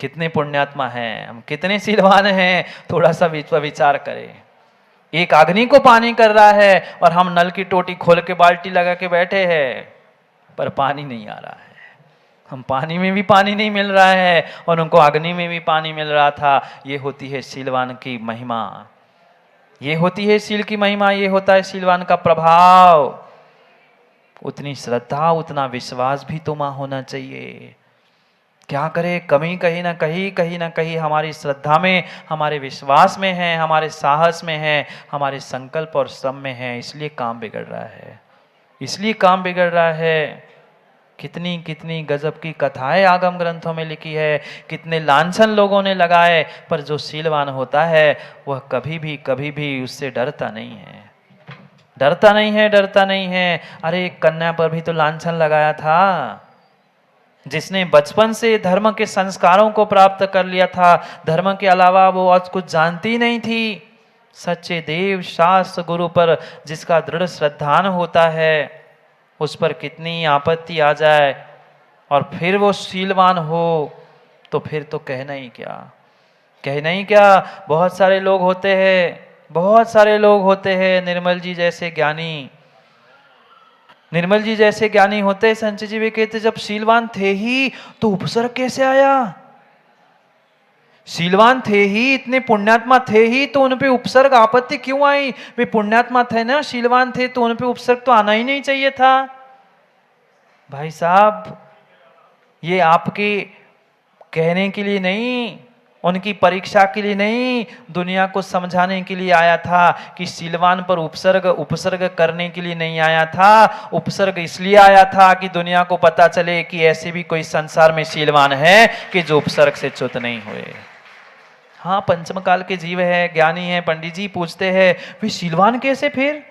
कितने पुण्यात्मा हैं हम, कितने शीलवान हैं, थोड़ा सा विचार करें। एक अग्नि को पानी कर रहा है और हम नल की टोटी खोल के बाल्टी लगा के बैठे हैं, पर पानी नहीं आ रहा है। हम पानी में भी पानी नहीं मिल रहा है और उनको अग्नि में भी पानी मिल रहा था। ये होती है शीलवान की महिमा, ये होती है शील की महिमा, ये होता है शीलवान का प्रभाव। उतनी श्रद्धा, उतना विश्वास भी तो मां होना चाहिए। क्या करे, कमी कहीं ना कहीं हमारी श्रद्धा में, हमारे विश्वास में है, हमारे साहस में है, हमारे संकल्प और श्रम में है। इसलिए काम बिगड़ रहा है, इसलिए काम बिगड़ रहा है। कितनी कितनी गजब की कथाएं आगम ग्रंथों में लिखी है, कितने लांछन लोगों ने लगाए, पर जो शीलवान होता है वह कभी भी उससे डरता नहीं है, डरता नहीं है, डरता नहीं है। अरे एक कन्या पर भी तो लांछन लगाया था, जिसने बचपन से धर्म के संस्कारों को प्राप्त कर लिया था, धर्म के अलावा वो और कुछ जानती नहीं थी। सच्चे देव शास्त्र गुरु पर जिसका दृढ़ श्रद्धान होता है, उस पर कितनी आपत्ति आ जाए और फिर वो शीलवान हो, तो फिर तो कहना ही क्या, कहना ही क्या। बहुत सारे लोग होते हैं, बहुत सारे लोग होते हैं, निर्मल जी जैसे ज्ञानी, निर्मल जी जैसे ज्ञानी होते। संचय जी भी कहते जब शीलवान थे ही तो उपसर्ग कैसे आया? शीलवान थे ही, इतने पुण्यात्मा थे ही, तो उन पे उपसर्ग आपत्ति क्यों आई? वे पुण्यात्मा थे ना, शीलवान थे, तो उन पे उपसर्ग तो आना ही नहीं चाहिए था। भाई साहब, ये आपके कहने के लिए नहीं, उनकी परीक्षा के लिए नहीं, दुनिया को समझाने के लिए आया था कि शीलवान पर उपसर्ग उपसर्ग करने के लिए नहीं आया था। उपसर्ग इसलिए आया था कि दुनिया को पता चले कि ऐसे भी कोई संसार में शीलवान है कि जो उपसर्ग से च्युत नहीं हुए। हाँ, पंचम काल के जीव है, ज्ञानी है, पंडित जी पूछते हैं वे शीलवान कैसे? फिर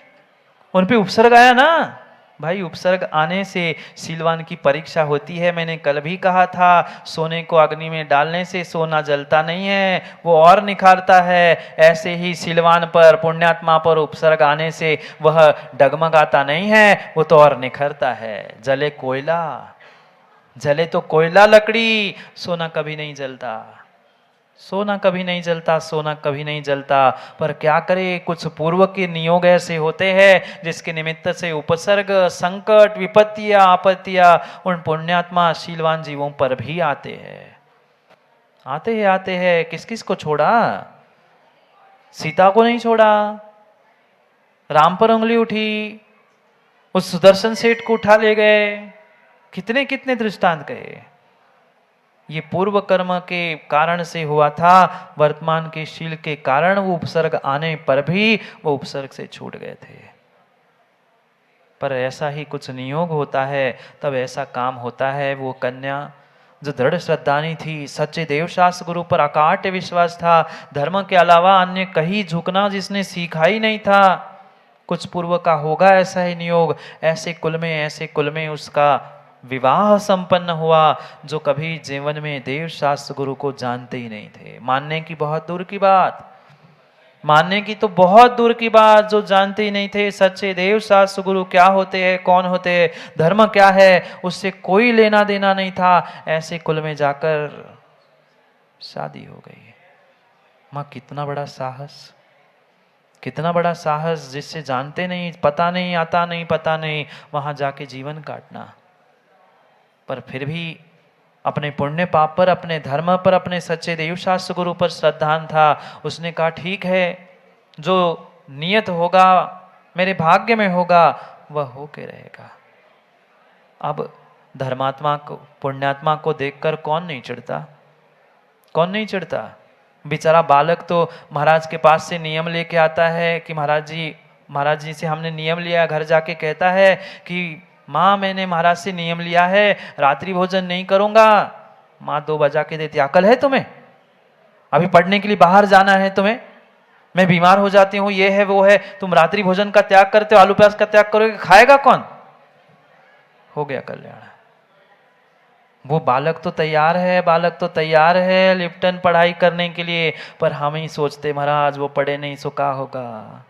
उन पे उपसर्ग आया ना। भाई उपसर्ग आने से शीलवान की परीक्षा होती है। मैंने कल भी कहा था, सोने को अग्नि में डालने से सोना जलता नहीं है, वो और निखारता है। ऐसे ही शीलवान पर, पुण्यात्मा पर उपसर्ग आने से वह डगमगाता नहीं है, वो तो और निखरता है। जले कोयला, जले तो कोयला लकड़ी, सोना कभी नहीं जलता, सोना कभी नहीं जलता, सोना कभी नहीं जलता। पर क्या करे, कुछ पूर्व के नियोग ऐसे होते हैं जिसके निमित्त से उपसर्ग, संकट, विपत्तियां, आपत्तियां उन पुण्यात्मा शीलवान जीवों पर भी आते हैं, आते हैं। किस किस को छोड़ा? सीता को नहीं छोड़ा, राम पर उंगली उठी, उस सुदर्शन सेठ को उठा ले गए, कितने कितने दृष्टांत कहे। ये पूर्व कर्म के कारण से हुआ था, वर्तमान के शील के कारण वो उपसर्ग आने पर भी वो उपसर्ग से छूट गए थे। पर ऐसा ही कुछ नियोग होता है, तब ऐसा काम होता है। वो कन्या जो दृढ़ श्रद्धानी थी, सच्चे देवशास्त्र गुरु पर अकाट्य विश्वास था, धर्म के अलावा अन्य कहीं झुकना जिसने सीखा ही नहीं था। कुछ पूर्व का होगा ऐसा ही नियोग, ऐसे कुल में उसका विवाह संपन्न हुआ, जो कभी जीवन में देव शास्त्र गुरु को जानते ही नहीं थे। मानने की बहुत दूर की बात, मानने की तो बहुत दूर की बात, जो जानते ही नहीं थे सच्चे देव शास्त्र गुरु क्या होते हैं, कौन होते हैं, धर्म क्या है, उससे कोई लेना देना नहीं था। ऐसे कुल में जाकर शादी हो गई। माँ, कितना बड़ा साहस, कितना बड़ा साहस, जिससे जानते नहीं, पता नहीं, आता नहीं, पता नहीं, वहां जाके जीवन काटना। पर फिर भी अपने पुण्य पाप पर, अपने धर्म पर, अपने सच्चे देव शास्त्र गुरु पर श्रद्धान था। उसने कहा ठीक है, जो नियत होगा, मेरे भाग्य में होगा, वह होके रहेगा। अब धर्मात्मा को, पुण्यात्मा को देखकर कौन नहीं चिढ़ता, कौन नहीं चिढ़ता? बेचारा बालक तो महाराज के पास से नियम लेके आता है कि महाराज जी से हमने नियम लिया। घर जाके कहता है कि माँ, मैंने महाराज से नियम लिया है, रात्रि भोजन नहीं करूंगा। माँ 2 बजा के देती, अकल है तुम्हें? अभी पढ़ने के लिए बाहर जाना है तुम्हें, मैं बीमार हो जाती हूँ, ये है वो है, तुम रात्रि भोजन का त्याग करते हो, आलू प्याज का त्याग करोगे, खाएगा कौन? हो गया कल्याण। वो बालक तो तैयार है, बालक तो तैयार है लिप्टन पढ़ाई करने के लिए, पर हम ही सोचते महाराज वो पढ़े नहीं, सो का होगा।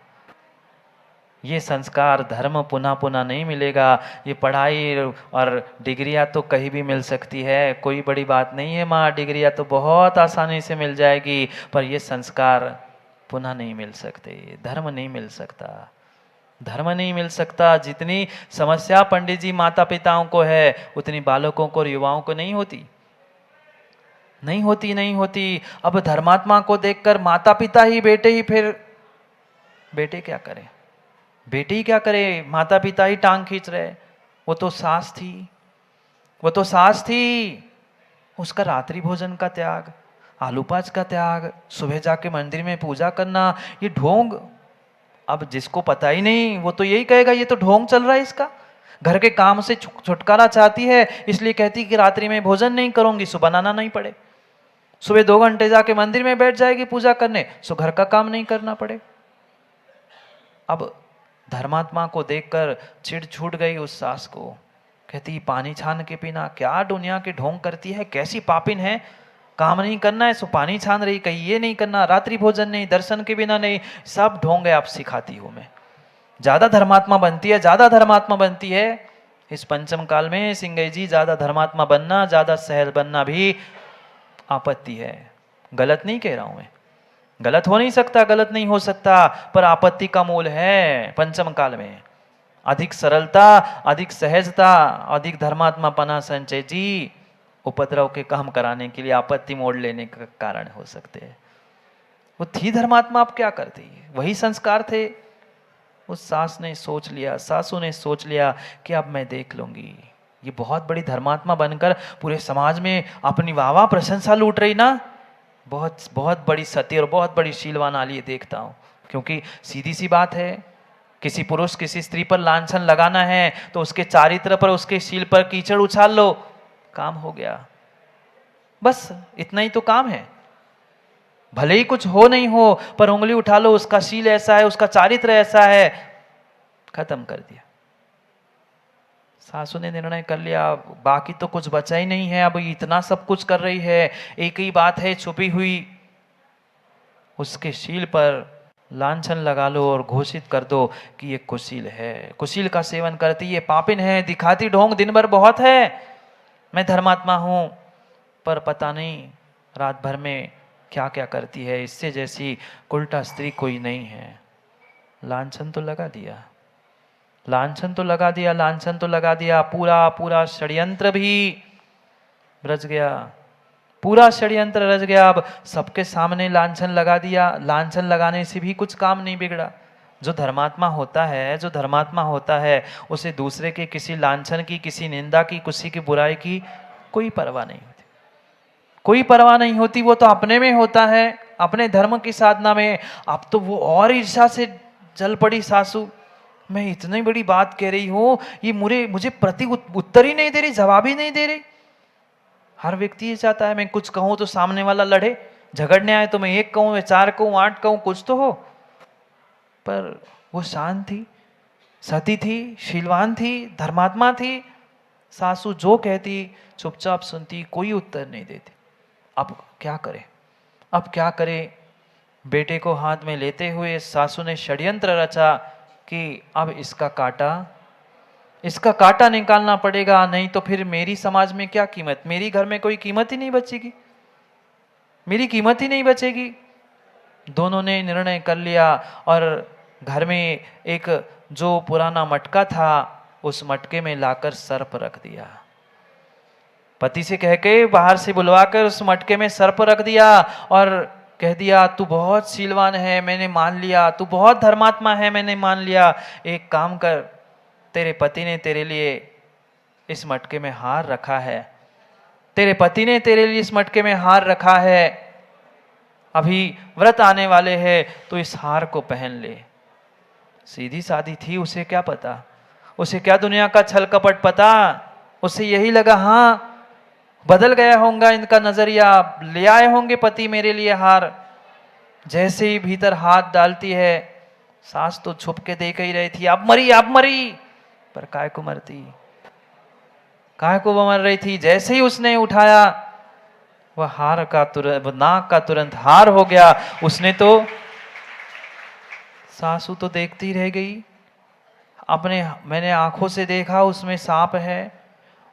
ये संस्कार धर्म पुनः पुनः नहीं मिलेगा। ये पढ़ाई और डिग्रियां तो कहीं भी मिल सकती है, कोई बड़ी बात नहीं है माँ, डिग्रियां तो बहुत आसानी से मिल जाएगी, पर ये संस्कार पुनः नहीं मिल सकते, धर्म नहीं मिल सकता, धर्म नहीं मिल सकता। जितनी समस्या पंडित जी माता पिताओं को है उतनी बालकों को और युवाओं को नहीं होती, नहीं होती, नहीं होती। अब धर्मात्मा को देखकर माता पिता ही बेटे ही, फिर बेटे क्या करें, बेटी क्या करे, माता पिता ही टांग खींच रहे। वो तो सास थी, वो तो सास थी, उसका रात्रि भोजन का त्याग, आलू पाच का त्याग, सुबह जाके मंदिर में पूजा करना, ये ढोंग। अब जिसको पता ही नहीं वो तो यही कहेगा ये तो ढोंग चल रहा है इसका। घर के काम से छुटकारा चाहती है इसलिए कहती कि रात्रि में भोजन नहीं करूंगी, सो बनाना नहीं पड़े। सुबह 2 घंटे जाके मंदिर में बैठ जाएगी पूजा करने, सो घर का काम नहीं करना पड़े। अब धर्मात्मा को देखकर चिढ़ छूट गई उस सास को, कहती पानी छान के पीना, क्या दुनिया के ढोंग करती है, कैसी पापिन है, काम नहीं करना है सो पानी छान रही, कहीं ये नहीं करना, रात्रि भोजन नहीं, दर्शन के बिना नहीं, सब ढोंग है आप सिखाती हूं मैं। ज्यादा धर्मात्मा बनती है, ज्यादा धर्मात्मा बनती है। इस पंचम काल में सिंगई जी ज्यादा धर्मात्मा बनना, ज्यादा सहज बनना भी आपत्ति है। गलत नहीं कह रहा हूं मैं, गलत हो नहीं सकता, गलत नहीं हो सकता, पर आपत्ति का मूल है पंचम काल में। अधिक सरलता, अधिक सहजता, अधिक धर्मात्मापना संचय जी उपद्रव के काम कराने के लिए आपत्ति मोड़ लेने का कारण हो सकते हैं। वो थी धर्मात्मा, आप क्या करती, वही संस्कार थे। उस सास ने सोच लिया, सासू ने सोच लिया कि अब मैं देख लूंगी। ये बहुत बड़ी धर्मात्मा बनकर पूरे समाज में अपनी वाह प्रशंसा लूट रही ना, बहुत बहुत बड़ी सती और बहुत बड़ी शीलवान आली देखता हूं। क्योंकि सीधी सी बात है, किसी पुरुष किसी स्त्री पर लांछन लगाना है तो उसके चारित्र पर, उसके शील पर कीचड़ उछाल लो, काम हो गया। बस इतना ही तो काम है। भले ही कुछ हो नहीं हो, पर उंगली उठा लो, उसका शील ऐसा है, उसका चारित्र ऐसा है, खत्म कर दिया। सासू ने निर्णय कर लिया, बाकी तो कुछ बचा ही नहीं है, अब इतना सब कुछ कर रही है, एक ही बात है छुपी हुई, उसके शील पर लांछन लगा लो और घोषित कर दो कि ये कुशील है, कुशील का सेवन करती, ये पापिन है, दिखाती ढोंग दिन भर बहुत है, मैं धर्मात्मा हूं, पर पता नहीं रात भर में क्या क्या करती है, इससे जैसी उल्टा स्त्री कोई नहीं है। लांछन तो लगा दिया, लांछन तो लगा दिया, लांछन तो लगा दिया, पूरा पूरा षड्यंत्र भी रच गया, पूरा षड्यंत्र रच गया। अब सबके सामने लांछन लगा दिया, लांछन लगाने से भी कुछ काम नहीं बिगड़ा। जो धर्मात्मा होता है, जो धर्मात्मा होता है, उसे दूसरे के किसी लांछन की, किसी निंदा की, किसी की बुराई की कोई परवाह नहीं होती, कोई परवाह नहीं होती। वो तो अपने में होता है, अपने धर्म की साधना में। अब तो वो और ईर्ष्या से जल पड़ी सासू, मैं इतनी बड़ी बात कह रही हूं, ये मुझे प्रति उत्तर ही नहीं दे रही, जवाब ही नहीं दे रही। हर व्यक्ति ये चाहता है मैं कुछ कहूं तो सामने वाला लड़े, झगड़ने आए तो मैं 1 कहूं, मैं 4 कहूं, 8 कहूं, कुछ तो हो। पर वो शांत थी, सती थी, शीलवान थी, धर्मात्मा थी। सासू जो कहती चुपचाप सुनती, कोई उत्तर नहीं देती। अब क्या करे, अब क्या करे। बेटे को हाथ में लेते हुए सासू ने षड्यंत्र रचा कि अब इसका कांटा निकालना पड़ेगा, नहीं तो फिर मेरी समाज में क्या कीमत, मेरी घर में कोई कीमत ही नहीं बचेगी, मेरी कीमत ही नहीं बचेगी। दोनों ने निर्णय कर लिया और घर में एक जो पुराना मटका था, उस मटके में लाकर सर्प रख दिया। पति से कह के बाहर से बुलवाकर उस मटके में सर्प रख दिया और कह दिया तू बहुत शीलवान है, मैंने मान लिया, तू बहुत धर्मात्मा है, मैंने मान लिया। एक काम कर, तेरे पति ने तेरे लिए इस मटके में हार रखा है, तेरे पति ने तेरे लिए इस मटके में हार रखा है, अभी व्रत आने वाले हैं तो इस हार को पहन ले। सीधी सादी थी, उसे क्या पता, उसे क्या दुनिया का छल कपट पता। उसे यही लगा हाँ बदल गया होगा इनका नजरिया, ले आए होंगे पति मेरे लिए हार। जैसे ही भीतर हाथ डालती है, सास तो छुप के देख ही रही थी, अब मरी अब मरी, पर काय को मरती, काय को वो मर रही थी। जैसे ही उसने उठाया, वह हार का तुरंत, नाक का तुरंत हार हो गया। उसने तो, सासू तो देखती रह गई मैंने आंखों से देखा उसमें सांप है।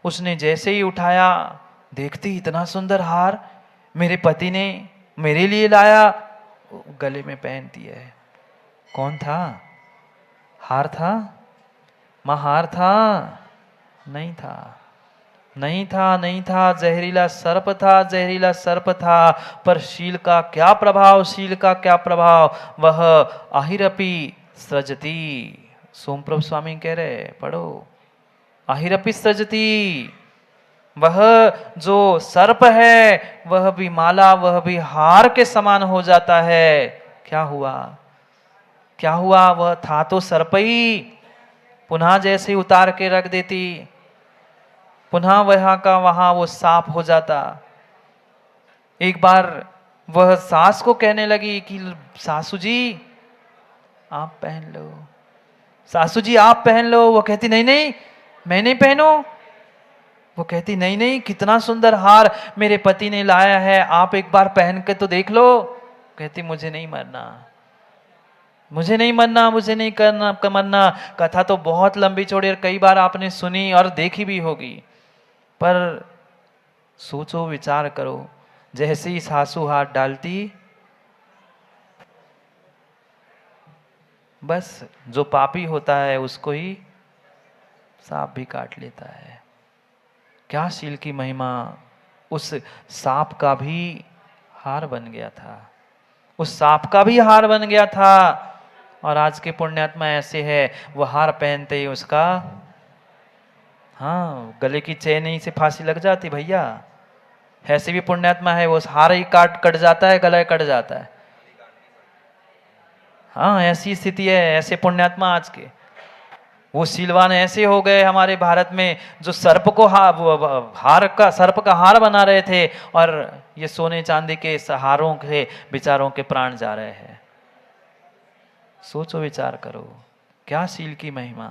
उसने जैसे ही उठाया, देखती इतना सुंदर हार मेरे पति ने मेरे लिए लाया, गले में पहनती है। कौन था? हार था? मां हार था? नहीं था, नहीं था, नहीं था, जहरीला सर्प था, जहरीला सर्प था। पर शील का क्या प्रभाव, शील का क्या प्रभाव, वह अहिरपि सृजति। सोमप्रभ स्वामी कह रहे, पढ़ो, अहिरपि सृजति। वह जो सर्प है वह भी माला, वह भी हार के समान हो जाता है। क्या हुआ, क्या हुआ? वह था तो सर्प ही, पुनः जैसे ही उतार के रख देती, पुनः वहां का वहां वो सांप हो जाता। एक बार वह सास को कहने लगी कि सासू जी आप पहन लो, सासू जी आप पहन लो। वो कहती नहीं नहीं मैं नहीं पहनू। वो कहती नहीं नहीं, कितना सुंदर हार मेरे पति ने लाया है, आप एक बार पहन के तो देख लो। कहती मुझे नहीं मरना, मुझे नहीं मरना, मुझे नहीं करना मरना। कथा तो बहुत लंबी चौड़ी और कई बार आपने सुनी और देखी भी होगी, पर सोचो विचार करो, जैसे ही सासू हाथ डालती, बस जो पापी होता है उसको ही सांप भी काट लेता है। क्या शील की महिमा, उस सांप का भी हार बन गया था, उस सांप का भी हार बन गया था। और आज के पुण्यात्मा ऐसे है, वो हार पहनते ही उसका, हाँ, गले की चेन ही से फांसी लग जाती भैया। ऐसे भी पुण्यात्मा है, वो हार ही कट जाता है, गला कट जाता है। हाँ, ऐसी स्थिति है, ऐसे पुण्यात्मा आज के। वो शीलवान ऐसे हो गए हमारे भारत में, जो सर्प को सर्प का हार बना रहे थे, और ये सोने चांदी के हारों के विचारों के प्राण जा रहे हैं। सोचो विचार करो, क्या शील की महिमा,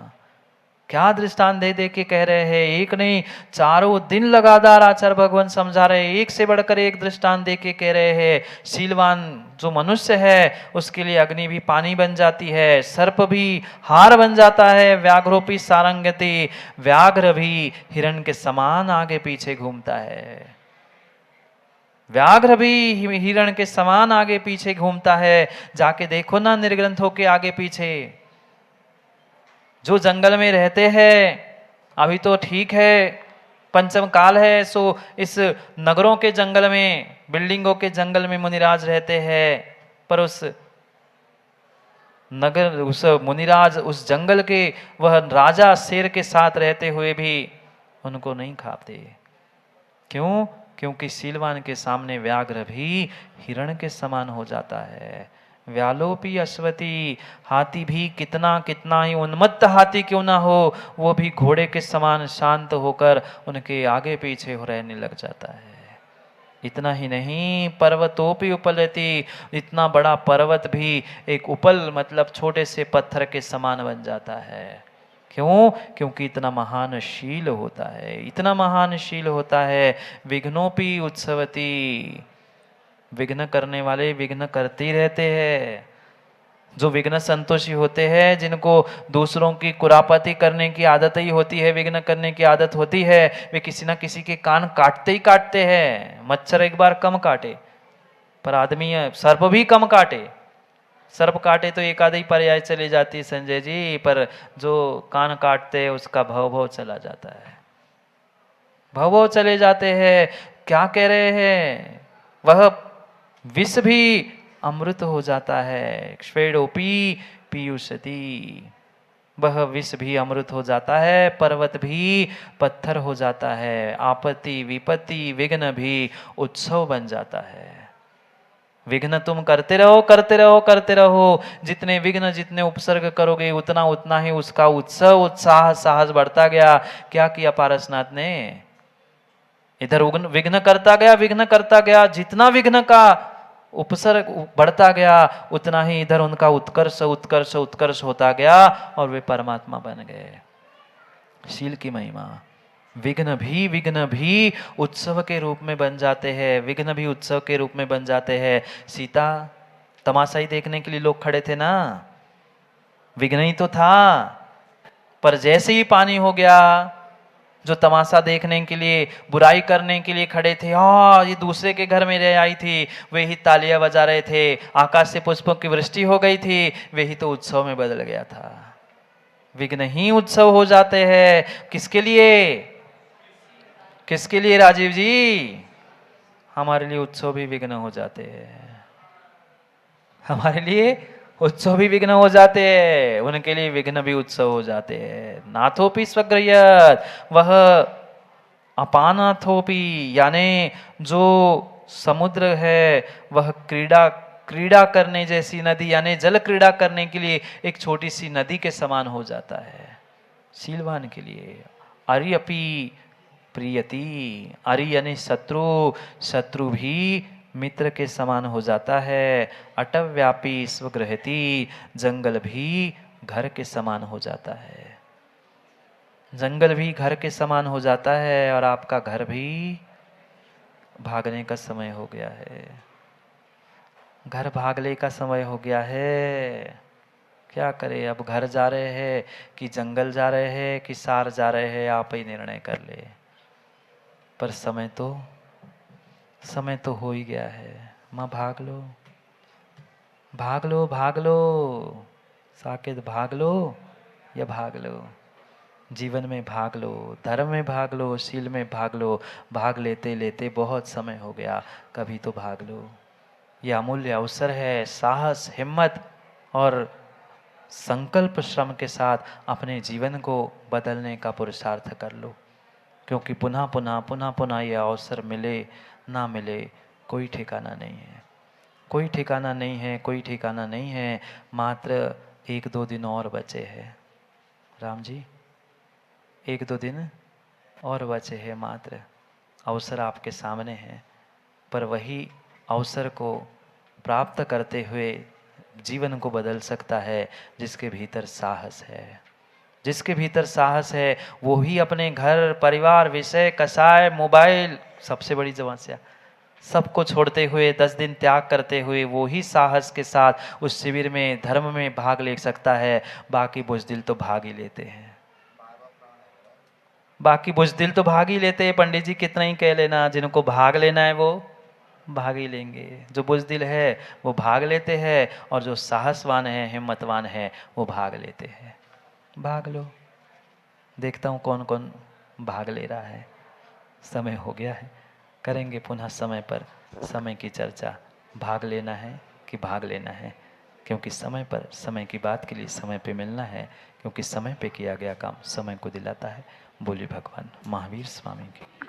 क्या दृष्टांत दे दे के कह रहे हैं। एक नहीं, चारों दिन लगातार आचार्य भगवान समझा रहे हैं, एक से बढ़कर एक दृष्टांत दे के कह रहे हैं। शीलवान जो मनुष्य है उसके लिए अग्नि भी पानी बन जाती है, सर्प भी हार बन जाता है, व्याघ्रोपी सारंगति, व्याघ्र भी हिरण के समान आगे पीछे घूमता है, व्याघ्र भी हिरण के समान आगे पीछे घूमता है। जाके देखो ना निर्ग्रंथों के आगे पीछे, जो जंगल में रहते हैं, अभी तो ठीक है पंचम काल है, सो इस नगरों के जंगल में, बिल्डिंगों के जंगल में मुनिराज रहते हैं, पर उस मुनिराज उस जंगल के वह राजा शेर के साथ रहते हुए भी उनको नहीं खाते। क्यों? क्योंकि शीलवान के सामने व्याघ्र भी हिरण के समान हो जाता है। व्यालोपी अश्वती, हाथी भी कितना कितना ही उन्मत्त हाथी क्यों ना हो, वो भी घोड़े के समान शांत होकर उनके आगे पीछे हो रहने लग जाता है। इतना ही नहीं, पर्वतोपी उपलति, इतना बड़ा पर्वत भी एक उपल मतलब छोटे से पत्थर के समान बन जाता है। क्यों? क्योंकि इतना महान शील होता है, इतना महान शील होता है। विघ्नोपी उत्सवती, विघ्न करने वाले विघ्न करते ही रहते हैं। जो विघ्न संतोषी होते हैं, जिनको दूसरों की कुरापति करने की आदत ही होती है, विघ्न करने की आदत होती है, वे किसी ना किसी के कान काटते ही काटते हैं। मच्छर एक बार कम काटे, पर आदमी सर्प भी कम काटे। सर्प काटे तो एक आधी पर्याय चली जाती है संजय जी, पर जो कान काटते हैं उसका भव भव चला जाता है, भव भव चले जाते हैं। क्या कह रहे हैं? वह विष भी अमृत हो जाता है। श्वेडोपी पीयूषति, वह विष भी अमृत हो जाता है, पर्वत भी पत्थर हो जाता है, आपत्ति विपत्ति विघ्न भी उत्सव बन जाता है। विघ्न तुम करते रहो करते रहो करते रहो, जितने विघ्न जितने उपसर्ग करोगे उतना उतना ही उसका उत्सव उत्साह साहस बढ़ता गया। क्या किया पारसनाथ ने? इधर विघ्न करता गया, विघ्न करता गया, जितना विघ्न का उपसर्ग बढ़ता गया उतना ही इधर उनका उत्कर्ष उत्कर्ष उत्कर्ष होता गया और वे परमात्मा बन गए। शील की महिमा, विघ्न भी उत्सव के रूप में बन जाते हैं, विघ्न भी उत्सव के रूप में बन जाते हैं। सीता तमाशा ही देखने के लिए लोग खड़े थे ना, विघ्न ही तो था, पर जैसे ही पानी हो गया, जो तमाशा देखने के लिए, बुराई करने के लिए खड़े थे, ये दूसरे के घर में रह आई थी, वे ही तालियां बजा रहे थे, आकाश से पुष्पों की वृष्टि हो गई थी, वे ही तो उत्सव में बदल गया था। विघ्न ही उत्सव हो जाते हैं। किसके लिए? किसके लिए राजीव जी? हमारे लिए उत्सव भी विघ्न हो जाते हैं। हमारे लिए उत्सव भी विघ्न हो जाते हैं, उनके लिए विघ्न भी उत्सव हो जाते हैं। नाथोपि स्वगृह्यत, वह अपानाथोपि, यानी जो समुद्र है वह क्रीड़ा क्रीड़ा करने जैसी नदी, यानी जल क्रीड़ा करने के लिए एक छोटी सी नदी के समान हो जाता है शीलवान के लिए। अरि अपि प्रियति, अरि यानी शत्रु, शत्रु भी मित्र के समान हो जाता है। अटव्यापी स्वगृहति, जंगल भी घर के समान हो जाता है। जंगल भी घर के समान हो जाता है और आपका घर भी भागने का समय हो गया है। घर भागने का समय हो गया है। क्या करें अब? घर जा रहे हैं कि जंगल जा रहे हैं कि सार जा रहे हैं, आप ही निर्णय कर ले। पर समय तो हो ही गया है। माँ भाग लो, भाग लो, भाग लो साकेत, भाग लो या भाग लो। जीवन में भाग लो, धर्म में भाग लो, शील में भाग लो। भाग लेते लेते बहुत समय हो गया, कभी तो भाग लो। यह अमूल्य अवसर है। साहस, हिम्मत और संकल्प श्रम के साथ अपने जीवन को बदलने का पुरुषार्थ कर लो, क्योंकि पुनः पुनः पुनः पुनः यह अवसर मिले ना मिले कोई ठिकाना नहीं है। कोई ठिकाना नहीं है, कोई ठिकाना नहीं है। मात्र 1-2 दिन और बचे हैं राम जी, 1-2 दिन और बचे हैं मात्र। अवसर आपके सामने है, पर वही अवसर को प्राप्त करते हुए जीवन को बदल सकता है जिसके भीतर साहस है। जिसके भीतर साहस है वो ही अपने घर, परिवार, विषय, कसाय, मोबाइल, सबसे बड़ी समस्या, सबको छोड़ते हुए 10 दिन त्याग करते हुए वो ही साहस के साथ उस शिविर में, धर्म में भाग ले सकता है। बाकी बुज़दिल तो भाग ही लेते हैं। बाकी बुज़दिल तो भाग ही लेते हैं। पंडित जी कितना ही कह लेना, जिनको भाग लेना है वो भाग ही लेंगे। जो बुज़दिल है वो भाग लेते हैं, और जो साहसवान है, हिम्मतवान है, वो भाग लेते हैं। भाग लो। देखता हूँ कौन कौन भाग ले रहा है। समय हो गया है, करेंगे पुनः समय पर समय की चर्चा। भाग लेना है कि भाग लेना है, क्योंकि समय पर समय की बात के लिए समय पे मिलना है, क्योंकि समय पे किया गया काम समय को दिलाता है। बोलिए भगवान महावीर स्वामी की।